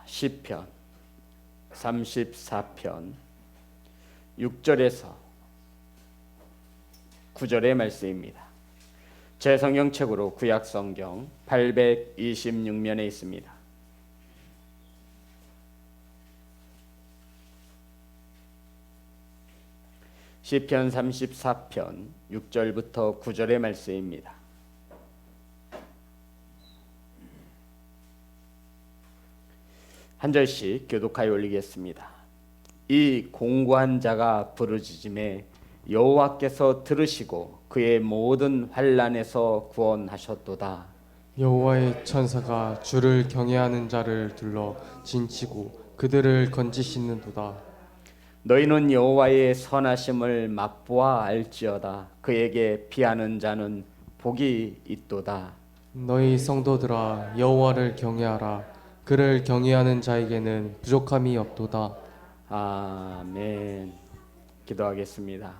시편 34편 6절에서 9절의 말씀입니다. 제 성경책으로 구약성경 826면에 있습니다. 시편 34편 6절부터 9절의 말씀입니다. 한 절씩 교독하여 올리겠습니다. 이 공고한 자가 부르짖음에 여호와께서 들으시고 그의 모든 환난에서 구원하셨도다. 여호와의 천사가 주를 경외하는 자를 둘러 진치고 그들을 건지시는도다. 너희는 여호와의 선하심을 맛보아 알지어다. 그에게 피하는 자는 복이 있도다. 너희 성도들아 여호와를 경외하라. 그를 경외하는 자에게는 부족함이 없도다. 아멘. 기도하겠습니다.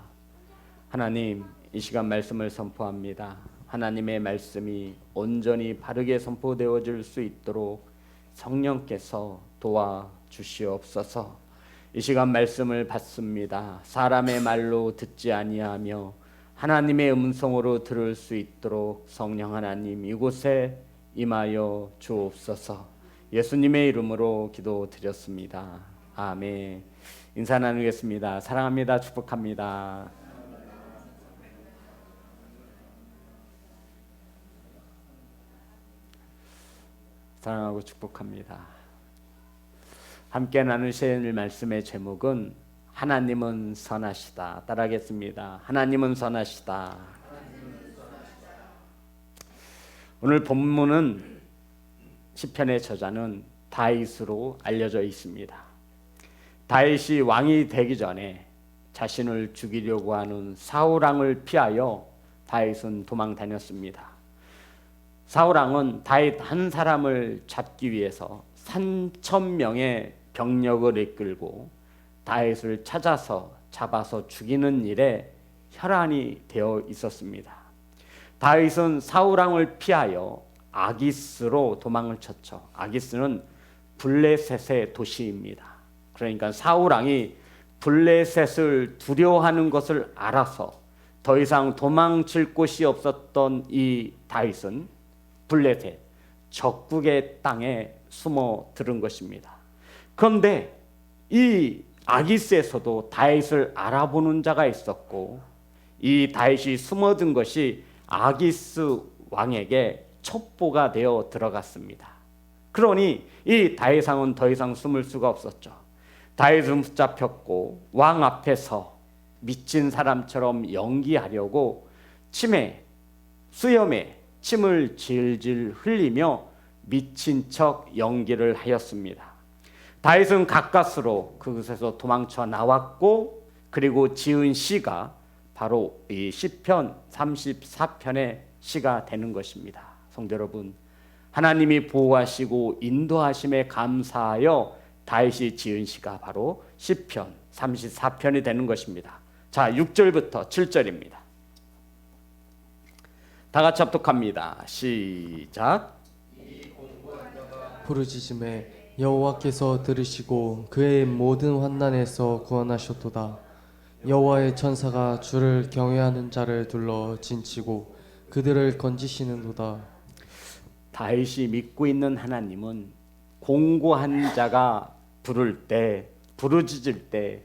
하나님, 이 시간 말씀을 선포합니다. 하나님의 말씀이 온전히 바르게 선포되어질 수 있도록 성령께서 도와주시옵소서. 이 시간 말씀을 받습니다. 사람의 말로 듣지 아니하며 하나님의 음성으로 들을 수 있도록 성령 하나님 이곳에 임하여 주옵소서. 예수님의 이름으로 기도드렸습니다. 아멘. 인사 나누겠습니다. 사랑합니다. 축복합니다. 사랑하고 축복합니다. 함께 나누실 말씀의 제목은 하나님은 선하시다. 따라하겠습니다. 하나님은 선하시다. 오늘 본문은 시편의 저자는 다윗으로 알려져 있습니다. 다윗이 왕이 되기 전에 자신을 죽이려고 하는 사울 왕을 피하여 다윗은 도망 다녔습니다. 사울 왕은 다윗 한 사람을 잡기 위해서 3,000명의 병력을 이끌고 다윗을 찾아서 잡아서 죽이는 일에 혈안이 되어 있었습니다. 다윗은 사울 왕을 피하여 아기스로 도망을 쳤죠. 아기스는 블레셋의 도시입니다. 그러니까 사울 왕이 블레셋을 두려워하는 것을 알아서 더 이상 도망칠 곳이 없었던 이 다윗은 블레셋 적국의 땅에 숨어 들은 것입니다. 그런데 이 아기스에서도 다윗을 알아보는 자가 있었고 이 다윗이 숨어든 것이 아기스 왕에게 첩보가 되어 들어갔습니다. 그러니 이 다윗왕은 더 이상 숨을 수가 없었죠. 다윗은 붙잡혔고 왕 앞에서 미친 사람처럼 연기하려고 수염에 침을 질질 흘리며 미친 척 연기를 하였습니다. 다윗은 가까스로 그곳에서 도망쳐 나왔고 그리고 지은 시가 바로 이 시편 34편의 시가 되는 것입니다. 성도 여러분, 하나님이 보호하시고 인도하심에 감사하여 다윗이 지은 시가 바로 시편 34편이 되는 것입니다. 자, 6절부터 7절입니다. 다 같이 합독합니다. 시작. 부르짖음에 여호와께서 들으시고 그의 모든 환난에서 구원하셨도다. 여호와의 천사가 주를 경외하는 자를 둘러 진치고 그들을 건지시는도다. 다윗이 믿고 있는 하나님은 공고한 자가 부르짖을 때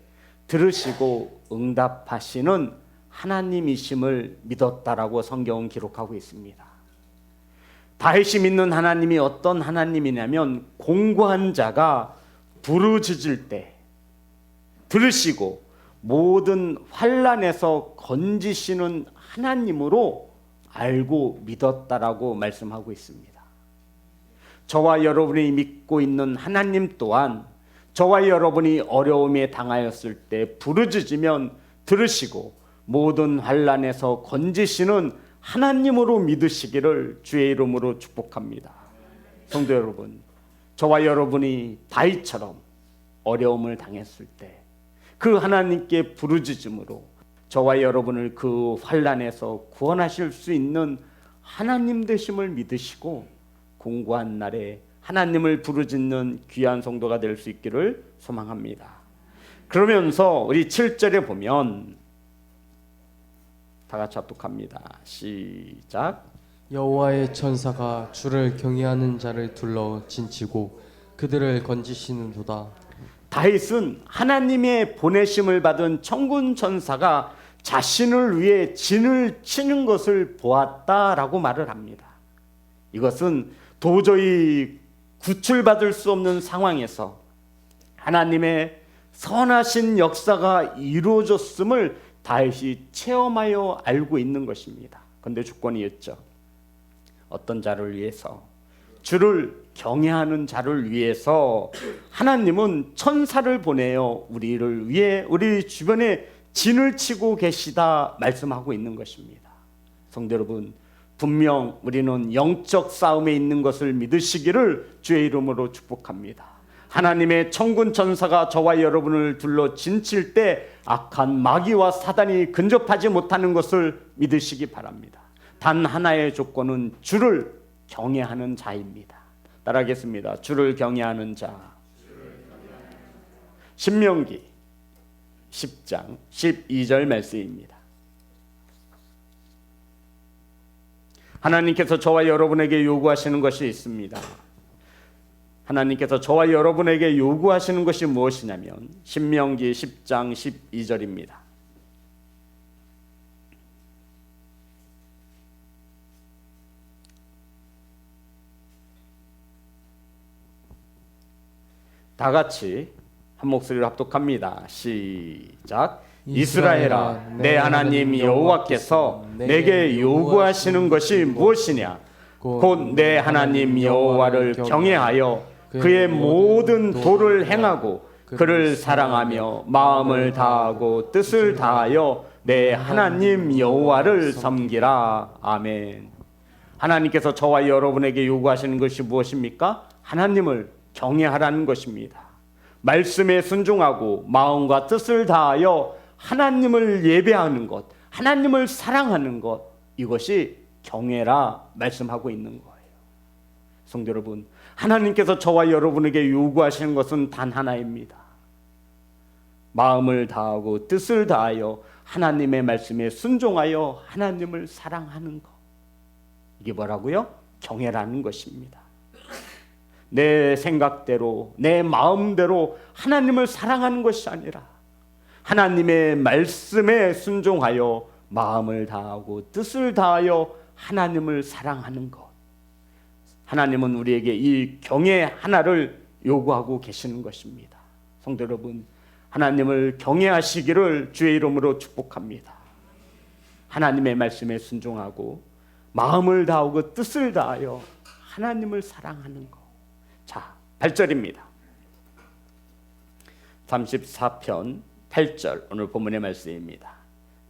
들으시고 응답하시는 하나님이심을 믿었다라고 성경은 기록하고 있습니다. 다윗이 믿는 하나님이 어떤 하나님이냐면 공고한 자가 부르짖을 때 들으시고 모든 환난에서 건지시는 하나님으로 알고 믿었다라고 말씀하고 있습니다. 저와 여러분이 믿고 있는 하나님 또한 저와 여러분이 어려움에 당하였을 때 부르짖으면 들으시고 모든 환난에서 건지시는 하나님으로 믿으시기를 주의 이름으로 축복합니다. 성도 여러분, 저와 여러분이 다윗처럼 어려움을 당했을 때 그 하나님께 부르짖음으로 저와 여러분을 그 환난에서 구원하실 수 있는 하나님 되심을 믿으시고 공고한 날에 하나님을 부르짖는 귀한 성도가 될 수 있기를 소망합니다. 그러면서 우리 7절에 보면 다 같이 합독합니다. 시작. 여호와의 천사가 주를 경외하는 자를 둘러 진치고 그들을 건지시는도다. 다윗은 하나님의 보내심을 받은 천군 천사가 자신을 위해 진을 치는 것을 보았다라고 말을 합니다. 이것은 도저히 구출받을 수 없는 상황에서 하나님의 선하신 역사가 이루어졌음을 다윗이 체험하여 알고 있는 것입니다. 그런데 조건이었죠. 어떤 자를 위해서? 주를 경외하는 자를 위해서 하나님은 천사를 보내어 우리를 위해 우리 주변에 진을 치고 계시다 말씀하고 있는 것입니다. 성도 여러분, 분명 우리는 영적 싸움에 있는 것을 믿으시기를 주의 이름으로 축복합니다. 하나님의 천군 천사가 저와 여러분을 둘러 진칠 때 악한 마귀와 사단이 근접하지 못하는 것을 믿으시기 바랍니다. 단 하나의 조건은 주를 경외하는 자입니다. 따라하겠습니다. 주를 경외하는 자. 신명기 10장 12절 말씀입니다. 하나님께서 저와 여러분에게 요구하시는 것이 있습니다. 하나님께서 저와 여러분에게 요구하시는 것이 무엇이냐면 신명기 10장 12절입니다. 다 같이 한 목소리로 합독합니다. 시작. 이스라엘아, 내 하나님 여호와께서 내게 요구하시는 것이 무엇이냐? 곧 내 하나님 여호와를 경외하여 그의 모든 도를 행하고 그를 사랑하며 마음을 다하고 뜻을 다하여 내 하나님 여호와를 섬기라. 아멘. 하나님께서 저와 여러분에게 요구하시는 것이 무엇입니까? 하나님을 경외하라는 것입니다. 말씀에 순종하고 마음과 뜻을 다하여 하나님을 예배하는 것, 하나님을 사랑하는 것, 이것이 경외라 말씀하고 있는 거예요. 성도 여러분, 하나님께서 저와 여러분에게 요구하시는 것은 단 하나입니다. 마음을 다하고 뜻을 다하여 하나님의 말씀에 순종하여 하나님을 사랑하는 것. 이게 뭐라고요? 경외라는 것입니다. 내 생각대로, 내 마음대로 하나님을 사랑하는 것이 아니라 하나님의 말씀에 순종하여 마음을 다하고 뜻을 다하여 하나님을 사랑하는 것. 하나님은 우리에게 이 경외 하나를 요구하고 계시는 것입니다. 성도 여러분, 하나님을 경외하시기를 주의 이름으로 축복합니다. 하나님의 말씀에 순종하고 마음을 다하고 뜻을 다하여 하나님을 사랑하는 것. 자, 8절입니다. 34편 8절 오늘 본문의 말씀입니다.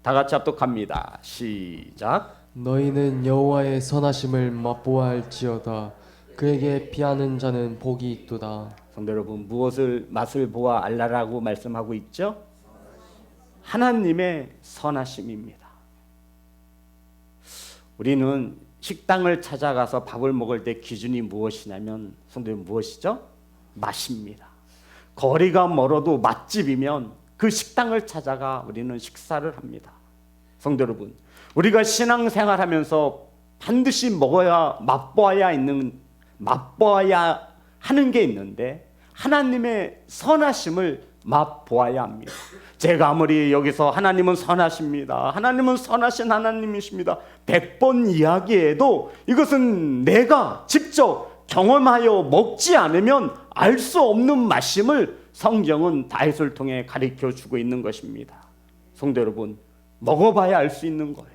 다 같이 합독합니다. 시작. 너희는 여호와의 선하심을 맛보아할지어다. 그에게 피하는 자는 복이 있도다. 성도 여러분, 무엇을 맛을 보아 알라라고 말씀하고 있죠? 하나님의 선하심입니다. 우리는 식당을 찾아가서 밥을 먹을 때 기준이 무엇이냐면, 성도 여러분, 무엇이죠? 맛입니다. 거리가 멀어도 맛집이면 그 식당을 찾아가 우리는 식사를 합니다. 성도 여러분, 우리가 신앙생활하면서 반드시 먹어야 맛보아야 하는 게 있는데 하나님의 선하심을 맛보아야 합니다. 제가 아무리 여기서 하나님은 선하십니다, 하나님은 선하신 하나님이십니다 100번 이야기해도 이것은 내가 직접 경험하여 먹지 않으면 알 수 없는 맛임을 성경은 다윗을 통해 가르쳐주고 있는 것입니다. 성도 여러분, 먹어봐야 알 수 있는 거예요.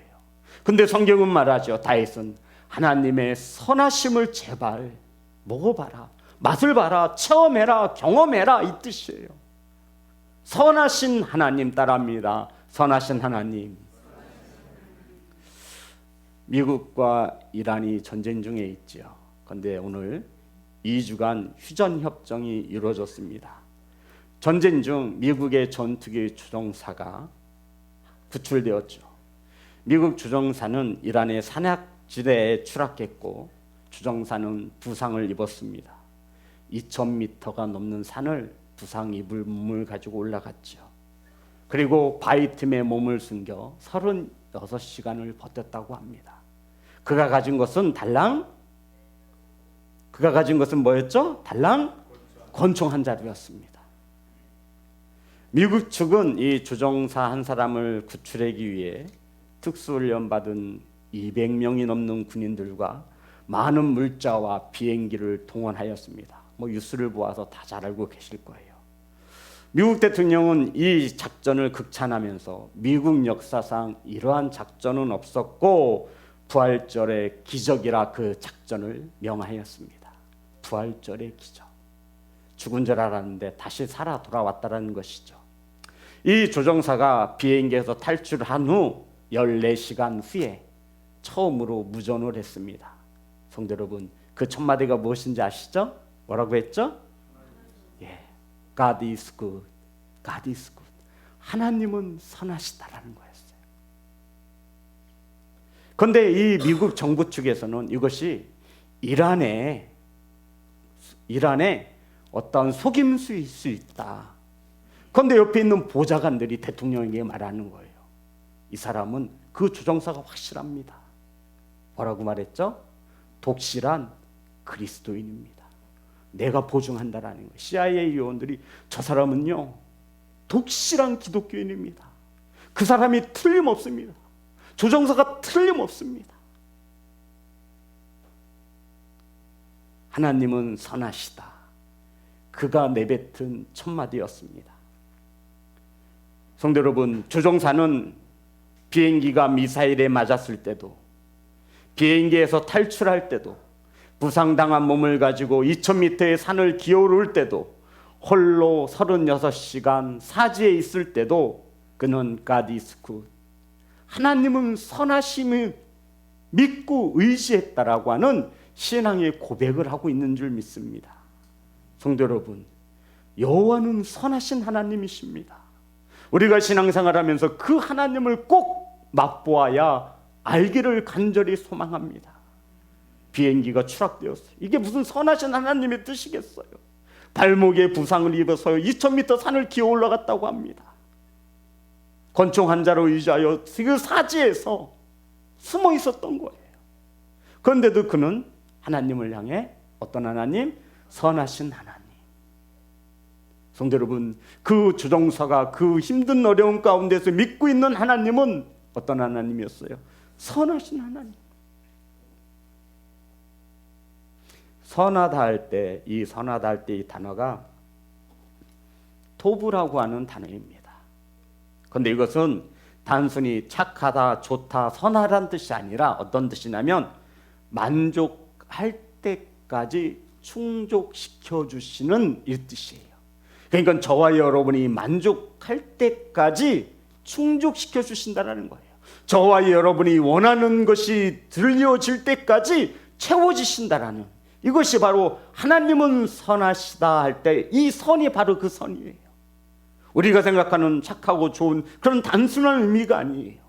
근데 성경은 말하죠. 다윗은 하나님의 선하심을 제발 먹어봐라, 맛을 봐라, 체험해라, 경험해라, 이 뜻이에요. 선하신 하나님 따라합니다. 선하신 하나님. 미국과 이란이 전쟁 중에 있죠. 그런데 오늘 2주간 휴전협정이 이루어졌습니다. 전쟁 중 미국의 전투기 주정사가 구출되었죠. 미국 주정사는 이란의 산악지대에 추락했고 주정사는 부상을 입었습니다. 2000m가 넘는 산을 부상 입을 몸을 가지고 올라갔죠. 그리고 바위 틈에 몸을 숨겨 36시간을 버텼다고 합니다. 그가 가진 것은 뭐였죠? 달랑 권총 한 자루였습니다. 미국 측은 이 조종사 한 사람을 구출하기 위해 특수훈련 받은 200명이 넘는 군인들과 많은 물자와 비행기를 동원하였습니다. 뉴스를 보아서 다 잘 알고 계실 거예요. 미국 대통령은 이 작전을 극찬하면서 미국 역사상 이러한 작전은 없었고 부활절의 기적이라 그 작전을 명하였습니다. 부활절의 기적. 죽은 줄 알았는데 다시 살아 돌아왔다는 것이죠. 이 조종사가 비행기에서 탈출한 후 14시간 후에 처음으로 무전을 했습니다. 성도 여러분, 그 첫 마디가 무엇인지 아시죠? 뭐라고 했죠? God is good. God is good. 하나님은 선하시다라는 거였어요. 그런데 이 미국 정부 측에서는 이것이 이란의 어떤 속임수일 수 있다. 그런데 옆에 있는 보좌관들이 대통령에게 말하는 거예요. 이 사람은 그 조종사가 확실합니다. 뭐라고 말했죠? 독실한 그리스도인입니다. 내가 보증한다라는 거예요. CIA 요원들이 저 사람은요 독실한 기독교인입니다. 그 사람이 틀림없습니다. 조종사가 틀림없습니다. 하나님은 선하시다. 그가 내뱉은 첫마디였습니다. 성도 여러분, 조종사는 비행기가 미사일에 맞았을 때도, 비행기에서 탈출할 때도, 부상당한 몸을 가지고 2000m의 산을 기어오를 때도, 홀로 36시간 사지에 있을 때도 그는 God is good. 하나님은 선하심을 믿고 의지했다라고 하는 신앙의 고백을 하고 있는 줄 믿습니다. 성도 여러분, 여호와는 선하신 하나님이십니다. 우리가 신앙생활하면서 그 하나님을 꼭 맛보아야 알기를 간절히 소망합니다. 비행기가 추락되었어요. 이게 무슨 선하신 하나님의 뜻이겠어요? 발목에 부상을 입어서 2000m 산을 기어 올라갔다고 합니다. 권총 한 자로 의지하여 그 사지에서 숨어 있었던 거예요. 그런데도 그는 하나님을 향해 어떤 하나님? 선하신 하나님. 성도 여러분, 그 조종사가 그 힘든 어려운 가운데서 믿고 있는 하나님은 어떤 하나님이었어요? 선하신 하나님. 선하다 할 때, 이 선하다 할 때 이 단어가 토부라고 하는 단어입니다. 그런데 이것은 단순히 착하다, 좋다, 선하다는 뜻이 아니라 어떤 뜻이냐면 만족할 때까지 충족시켜 주시는 이 뜻이에요. 그러니까 저와 여러분이 만족할 때까지 충족시켜 주신다는 거예요. 저와 여러분이 원하는 것이 들려질 때까지 채워지신다라는, 이것이 바로 하나님은 선하시다 할 때 이 선이 바로 그 선이에요. 우리가 생각하는 착하고 좋은 그런 단순한 의미가 아니에요.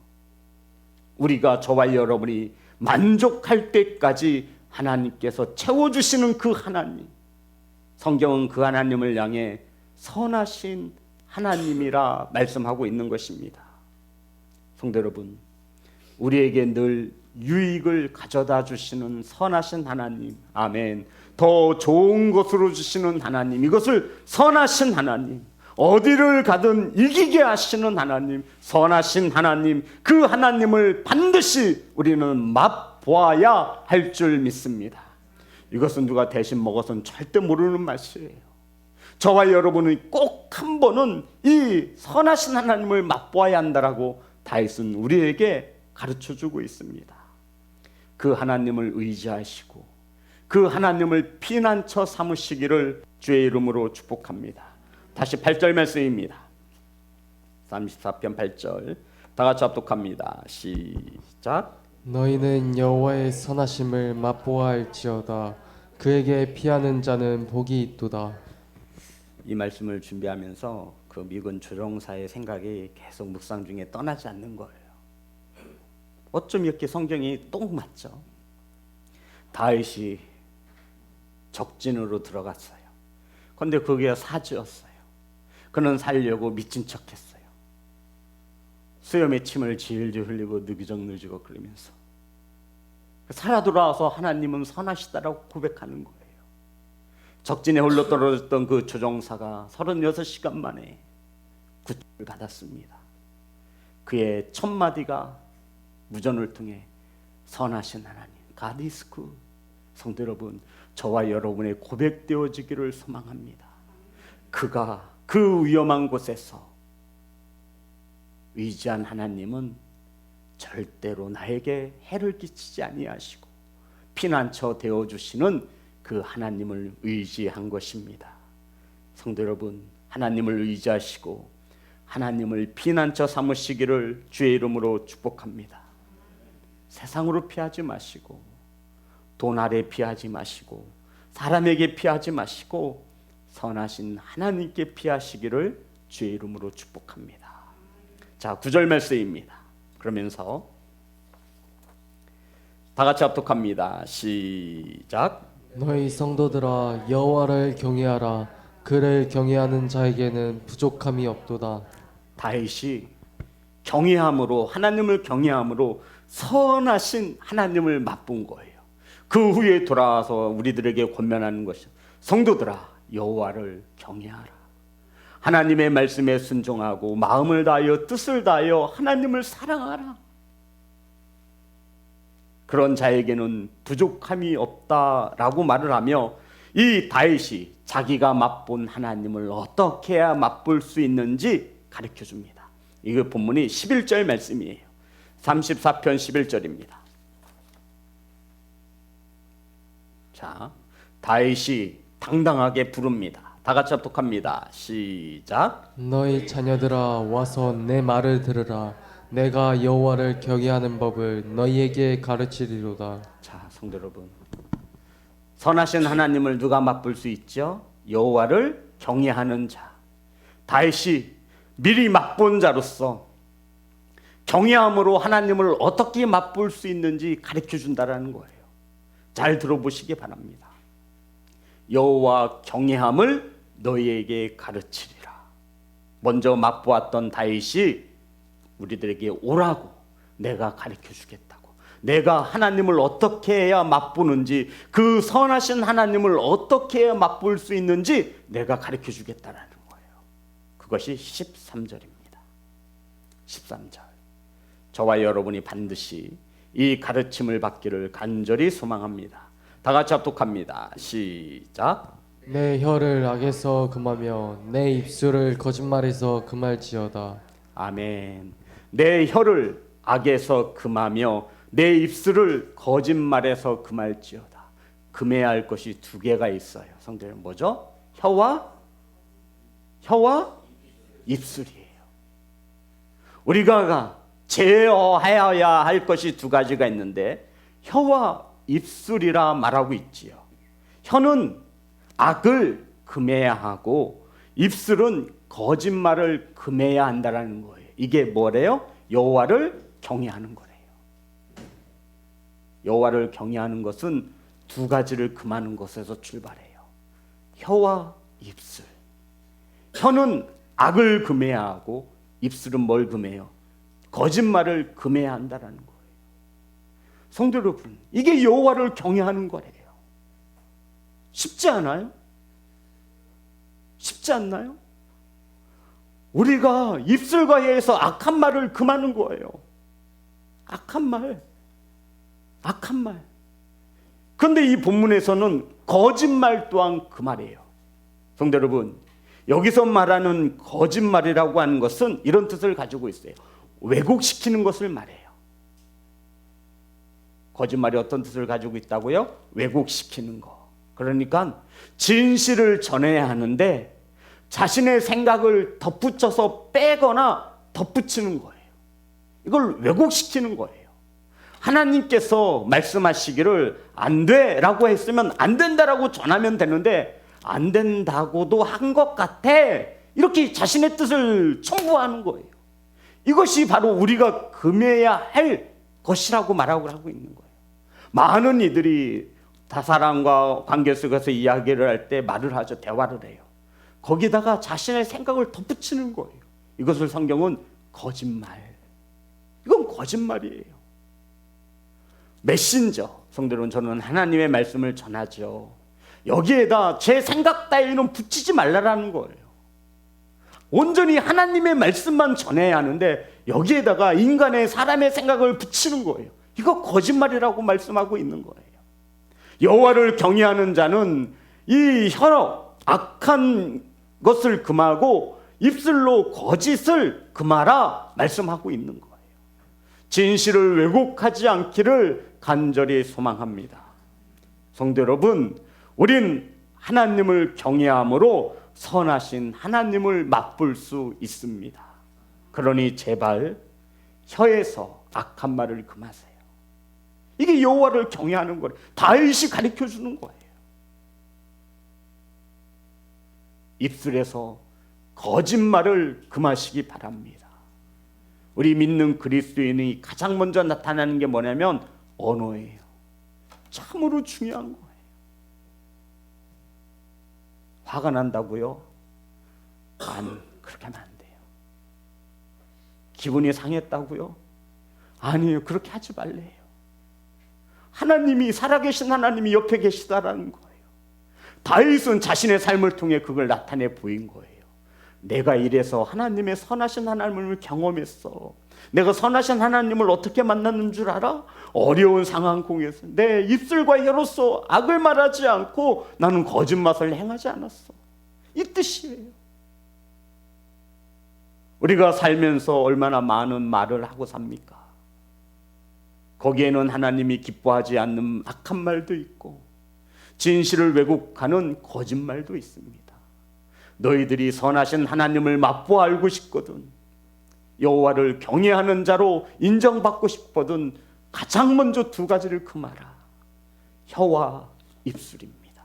우리가 저와 여러분이 만족할 때까지 하나님께서 채워주시는 그 하나님, 성경은 그 하나님을 향해 선하신 하나님이라 말씀하고 있는 것입니다. 성도 여러분, 우리에게 늘 유익을 가져다 주시는 선하신 하나님, 아멘. 더 좋은 것으로 주시는 하나님, 이것을 선하신 하나님, 어디를 가든 이기게 하시는 하나님, 선하신 하나님, 그 하나님을 반드시 우리는 맛보아야 할 줄 믿습니다. 이것은 누가 대신 먹어서는 절대 모르는 맛이에요. 저와 여러분은 꼭 한 번은 이 선하신 하나님을 맛보아야 한다라고 다윗은 우리에게 가르쳐주고 있습니다. 그 하나님을 의지하시고 그 하나님을 피난처 삼으시기를 주의 이름으로 축복합니다. 다시 8절 말씀입니다. 34편 8절 다 같이 합독합니다. 시작. 너희는 여호와의 선하심을 맛보아할지어다. 그에게 피하는 자는 복이 있도다. 이 말씀을 준비하면서 그 미군 조종사의 생각이 계속 묵상 중에 떠나지 않는 거예요. 어쩜 이렇게 성경이 똥 맞죠? 다윗이 적진으로 들어갔어요. 그런데 그게 사주였어요. 그는 살려고 미친 척했어요. 수염에 침을 질질 흘리고 느기적느지고 그러면서 살아 돌아와서 하나님은 선하시다라고 고백하는 거예요. 적진에 홀로 떨어졌던 그 조종사가 36시간 만에 구출을 받았습니다. 그의 첫 마디가 무전을 통해 선하신 하나님, God is good. 성도 여러분, 저와 여러분의 고백되어지기를 소망합니다. 그가 그 위험한 곳에서 의지한 하나님은 절대로 나에게 해를 끼치지 아니하시고 피난처 되어주시는 그 하나님을 의지한 것입니다. 성도 여러분, 하나님을 의지하시고 하나님을 피난처 삼으시기를 주의 이름으로 축복합니다. 세상으로 피하지 마시고 돈 아래 피하지 마시고 사람에게 피하지 마시고 선하신 하나님께 피하시기를 주의 이름으로 축복합니다. 자, 9절 말씀입니다. 그러면서 다 같이 합독합니다. 시작. 너희 성도들아 여호와를 경외하라. 그를 경외하는 자에게는 부족함이 없도다. 다윗이 경외함으로, 하나님을 경외함으로 선하신 하나님을 맛본 거예요. 그 후에 돌아와서 우리들에게 권면하는 것이, 성도들아 여호와를 경외하라. 하나님의 말씀에 순종하고 마음을 다하여 뜻을 다하여 하나님을 사랑하라. 그런 자에게는 부족함이 없다라고 말을 하며, 이 다윗이 자기가 맛본 하나님을 어떻게 해야 맛볼 수 있는지 가르쳐 줍니다. 이거 본문이 11절 말씀이에요. 34편 11절입니다. 자, 다윗이 당당하게 부릅니다. 다 같이 합독합니다. 시작. 너희 자녀들아 와서 내 말을 들으라. 내가 여호와를 경외하는 법을 너희에게 가르치리로다. 자, 성도 여러분, 선하신 하나님을 누가 맛볼 수 있죠? 여호와를 경외하는 자. 다윗이 미리 맛본 자로서 경외함으로 하나님을 어떻게 맛볼 수 있는지 가르쳐 준다라는 거예요. 잘 들어보시기 바랍니다. 여호와 경외함을 너희에게 가르치리라. 먼저 맛보았던 다윗이 우리들에게 오라고, 내가 가르쳐 주겠다고, 내가 하나님을 어떻게 해야 맛보는지, 그 선하신 하나님을 어떻게 해야 맛볼 수 있는지 내가 가르쳐 주겠다라는 거예요. 그것이 13절입니다. 13절. 저와 여러분이 반드시 이 가르침을 받기를 간절히 소망합니다. 다 같이 합독합니다. 시작. 내 혀를 악에서 금하며 내 입술을 거짓말에서 금할지어다. 아멘. 내 혀를 악에서 금하며 내 입술을 거짓말에서 금할지어다. 금해야 할 것이 두 개가 있어요. 성도들, 뭐죠? 혀와 입술이에요. 우리가 제어해야 할 것이 두 가지가 있는데 혀와 입술이라 말하고 있지요. 혀는 악을 금해야 하고 입술은 거짓말을 금해야 한다라는 거예요. 이게 뭐래요? 여호와를 경외하는 거래요. 여호와를 경외하는 것은 두 가지를 금하는 것에서 출발해요. 혀와 입술. 혀는 악을 금해야 하고 입술은 뭘 금해요? 거짓말을 금해야 한다라는 거예요. 성도 여러분, 이게 여호와를 경외하는 거래요. 쉽지 않아요? 쉽지 않나요? 우리가 입술과 해서 악한 말을 금하는 거예요. 악한 말. 그런데 이 본문에서는 거짓말 또한 금하래요. 성도 여러분, 여기서 말하는 거짓말이라고 하는 것은 이런 뜻을 가지고 있어요. 왜곡시키는 것을 말해요. 거짓말이 어떤 뜻을 가지고 있다고요? 왜곡시키는 거. 그러니까 진실을 전해야 하는데 자신의 생각을 덧붙여서 빼거나 덧붙이는 거예요. 이걸 왜곡시키는 거예요. 하나님께서 말씀하시기를 안 돼라고 했으면 안 된다라고 전하면 되는데 안 된다고도 한 것 같아, 이렇게 자신의 뜻을 첨부하는 거예요. 이것이 바로 우리가 금해야 할 것이라고 말하고 하고 있는 거예요. 많은 이들이 사람과 관계 속에서 이야기를 할 때 말을 하죠. 대화를 해요. 거기다가 자신의 생각을 덧붙이는 거예요. 이것을 성경은 거짓말. 이건 거짓말이에요. 메신저. 성도 여러분, 저는 하나님의 말씀을 전하죠. 여기에다 제 생각 따위는 붙이지 말라라는 거예요. 온전히 하나님의 말씀만 전해야 하는데 여기에다가 인간의 사람의 생각을 붙이는 거예요. 이거 거짓말이라고 말씀하고 있는 거예요. 여호와를 경외하는 자는 이 혀로 악한 것을 금하고 입술로 거짓을 금하라 말씀하고 있는 거예요. 진실을 왜곡하지 않기를 간절히 소망합니다. 성도 여러분, 우린 하나님을 경외함으로 선하신 하나님을 맛볼 수 있습니다. 그러니 제발 혀에서 악한 말을 금하세요. 이게 여호와를 경외하는 거예요. 다윗이 가르쳐 주는 거예요. 입술에서 거짓말을 금하시기 바랍니다. 우리 믿는 그리스도인이 가장 먼저 나타나는 게 뭐냐면 언어예요. 참으로 중요한 거예요. 화가 난다고요? 그렇게 하면 안 돼요. 기분이 상했다고요? 아니에요. 그렇게 하지 말래요. 하나님이, 살아계신 하나님이 옆에 계시다라는 거예요. 다윗은 자신의 삶을 통해 그걸 나타내 보인 거예요. 내가 이래서 하나님의 선하신 하나님을 경험했어. 내가 선하신 하나님을 어떻게 만났는 줄 알아? 어려운 상황 공에서 내 입술과 혀로서 악을 말하지 않고 나는 거짓말을 행하지 않았어. 이 뜻이에요. 우리가 살면서 얼마나 많은 말을 하고 삽니까? 거기에는 하나님이 기뻐하지 않는 악한 말도 있고 진실을 왜곡하는 거짓말도 있습니다. 너희들이 선하신 하나님을 맛보아 알고 싶거든, 여호와를 경외하는 자로 인정받고 싶거든, 가장 먼저 두 가지를 금하라. 혀와 입술입니다.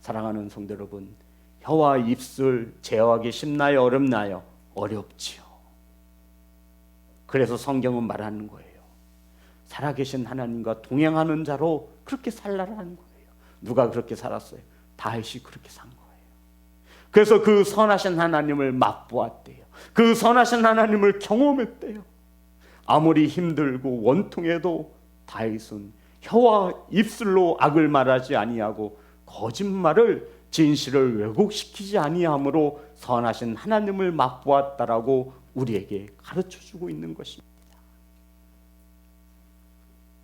사랑하는 성도 여러분, 혀와 입술 제어하기 쉽나요? 어렵나요? 어렵지요. 그래서 성경은 말하는 거예요. 살아계신 하나님과 동행하는 자로 그렇게 살라라는 거예요. 누가 그렇게 살았어요? 다윗이 그렇게 산 거예요. 그래서 그 선하신 하나님을 맛보았대요. 그 선하신 하나님을 경험했대요. 아무리 힘들고 원통해도 다윗은 혀와 입술로 악을 말하지 아니하고 거짓말을, 진실을 왜곡시키지 아니함으로 선하신 하나님을 맛보았다라고 우리에게 가르쳐주고 있는 것입니다.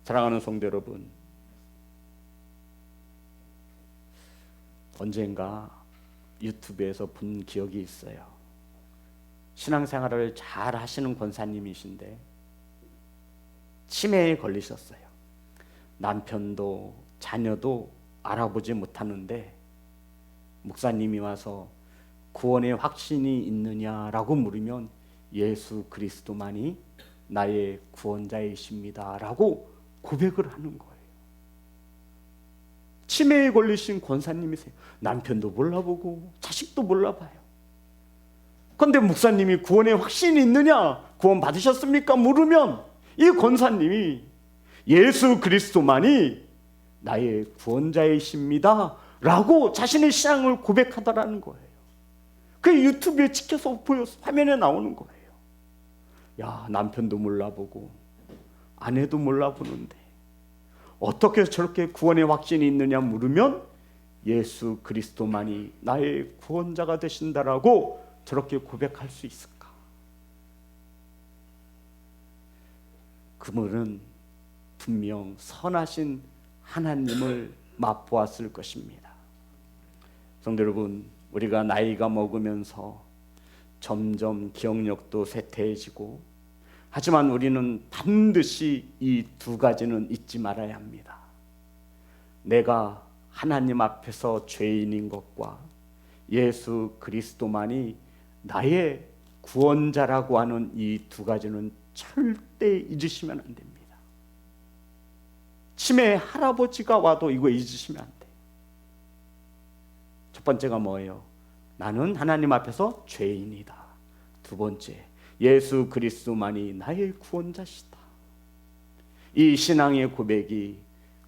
사랑하는 성도 여러분, 언젠가 유튜브에서 본 기억이 있어요. 신앙생활을 잘 하시는 권사님이신데 치매에 걸리셨어요. 남편도 자녀도 알아보지 못하는데 목사님이 와서 구원의 확신이 있느냐라고 물으면 예수 그리스도만이 나의 구원자이십니다 라고 고백을 하는 거예요. 치매에 걸리신 권사님이세요. 남편도 몰라보고 자식도 몰라봐요. 그런데 목사님이 구원의 확신이 있느냐, 구원 받으셨습니까? 물으면 이 권사님이 예수 그리스도만이 나의 구원자이십니다 라고 자신의 신앙을 고백하더라는 거예요. 그게 유튜브에 찍혀서 화면에 나오는 거예요. 야, 남편도 몰라보고 아내도 몰라보는데 어떻게 저렇게 구원의 확신이 있느냐 물으면 예수 그리스도만이 나의 구원자가 되신다라고 저렇게 고백할 수 있을까? 그분은 분명 선하신 하나님을 맛보았을 것입니다. 성도 여러분, 우리가 나이가 먹으면서 점점 기억력도 쇠퇴해지고, 하지만 우리는 반드시 이 두 가지는 잊지 말아야 합니다. 내가 하나님 앞에서 죄인인 것과 예수 그리스도만이 나의 구원자라고 하는 이 두 가지는 절대 잊으시면 안 됩니다. 치매 할아버지가 와도 이거 잊으시면 안 돼요. 첫 번째가 뭐예요? 나는 하나님 앞에서 죄인이다. 두 번째, 예수 그리스도만이 나의 구원자시다. 이 신앙의 고백이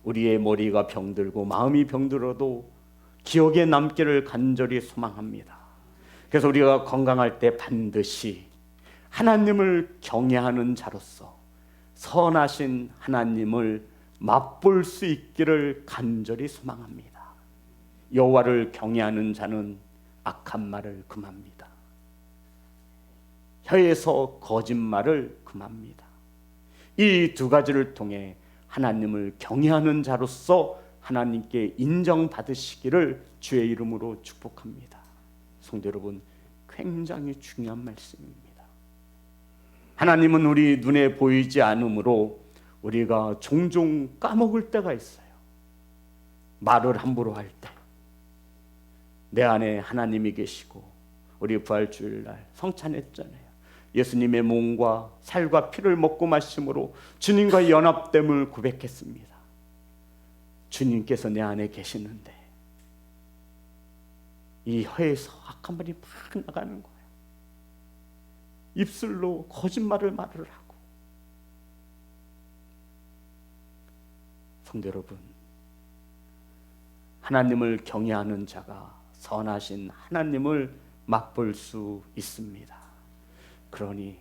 우리의 머리가 병들고 마음이 병들어도 기억에 남기를 간절히 소망합니다. 그래서 우리가 건강할 때 반드시 하나님을 경외하는 자로서 선하신 하나님을 맛볼 수 있기를 간절히 소망합니다. 여호와를 경외하는 자는 악한 말을 금합니다. 혀에서 거짓말을 금합니다. 이 두 가지를 통해 하나님을 경외하는 자로서 하나님께 인정받으시기를 주의 이름으로 축복합니다. 성도 여러분, 굉장히 중요한 말씀입니다. 하나님은 우리 눈에 보이지 않으므로 우리가 종종 까먹을 때가 있어요. 말을 함부로 할 때. 내 안에 하나님이 계시고, 우리 부활주일날 성찬했잖아요. 예수님의 몸과 살과 피를 먹고 마심으로 주님과 연합됨을 고백했습니다. 주님께서 내 안에 계시는데 이 혀에서 악한 말이 막 나가는 거예요. 입술로 거짓말을 말을 하고. 성도 여러분, 하나님을 경외하는 자가 선하신 하나님을 맛볼 수 있습니다. 그러니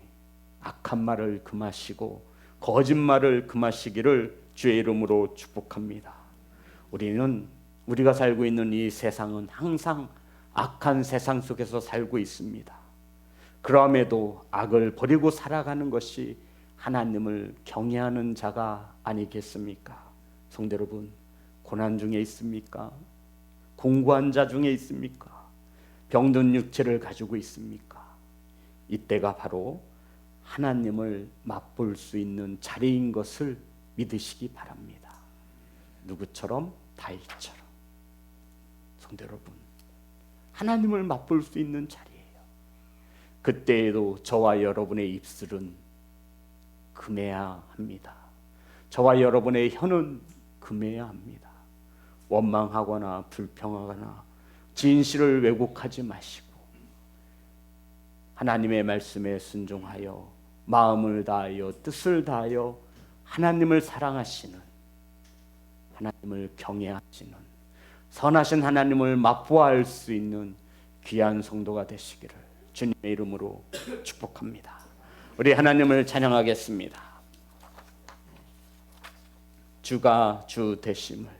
악한 말을 금하시고 거짓말을 금하시기를 주의 이름으로 축복합니다. 우리가 살고 있는 이 세상은 항상 악한 세상 속에서 살고 있습니다. 그럼에도 악을 버리고 살아가는 것이 하나님을 경외하는 자가 아니겠습니까? 성도 여러분, 고난 중에 있습니까? 공고한 자 중에 있습니까? 병든 육체를 가지고 있습니까? 이때가 바로 하나님을 맛볼 수 있는 자리인 것을 믿으시기 바랍니다. 누구처럼? 다윗처럼. 성도 여러분, 하나님을 맛볼 수 있는 자리예요. 그때에도 저와 여러분의 입술은 금해야 합니다. 저와 여러분의 혀는 금해야 합니다. 원망하거나 불평하거나 진실을 왜곡하지 마시고 하나님의 말씀에 순종하여 마음을 다하여 뜻을 다하여 하나님을 사랑하시는, 하나님을 경외하시는, 선하신 하나님을 맛보아할 수 있는 귀한 성도가 되시기를 주님의 이름으로 축복합니다. 우리 하나님을 찬양하겠습니다. 주가 주 되심을